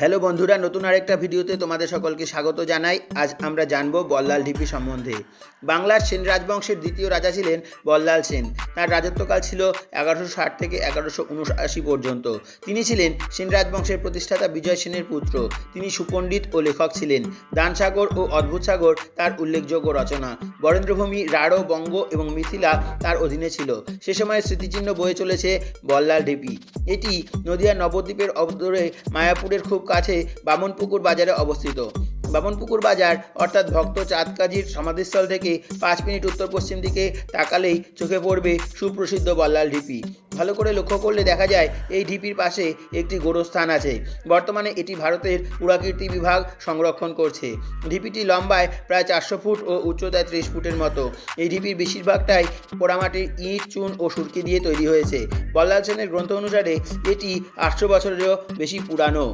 Hello বন্ধুরা, নতুন আরেকটা ভিডিওতে তোমাদের সকলকে স্বাগত জানাই। আজ আমরা জানব বল্লাল ঢিপি সম্বন্ধে। বাংলার সেন রাজবংশের দ্বিতীয় রাজা ছিলেন বল্লাল সেন। তার রাজত্বকাল ছিল 1160 থেকে 1179 পর্যন্ত। তিনি ছিলেন সেন রাজবংশের প্রতিষ্ঠাতা বিজয় সেনের পুত্র। তিনি সুপণ্ডিত ও লেখক ছিলেন। দানসাগর ও অদ্ভুত সাগর তার উল্লেখযোগ্য রচনা। বরেন্দ্রভূমি, রাঢ়, বঙ্গ এবং মিথিলা তার অধীনে ছিল। সে সময় স্মৃতিচিহ্ন বয়ে চলেছে বল্লাল ঢিপি। এটি নদিয়ার নবদ্বীপের অদূরে মায়াপুরের খুব কাছে বামনপুকুর বাজারে অবস্থিত। বামনপুকুর বাজার অর্থাৎ ভক্ত চাঁদ কাজীর সমাধিস্থল থেকে 5 মিনিট উত্তর পশ্চিম দিকে তাকালেই চোখে পড়বে সুপ্রসিদ্ধ বল্লাল ঢিপি। ভালো করে লক্ষ্য করলে দেখা যায় এই ঢিপির পাশে একটি গোরস্থান আছে। বর্তমানে এটি ভারতের পুরাকীর্তি বিভাগ সংরক্ষণ করছে। ঢিপিটি লম্বায় প্রায় 400 ফুট ও উচ্চতায় 30 ফুটের মতো। এই ঢিপির বেশিরভাগটাই পোড়ামাটির ইট, চুন ও সুরকি দিয়ে তৈরি হয়েছে। বল্লাল সেনের গ্রন্থ অনুসারে এটি 800 বছরেরও বেশি পুরানো।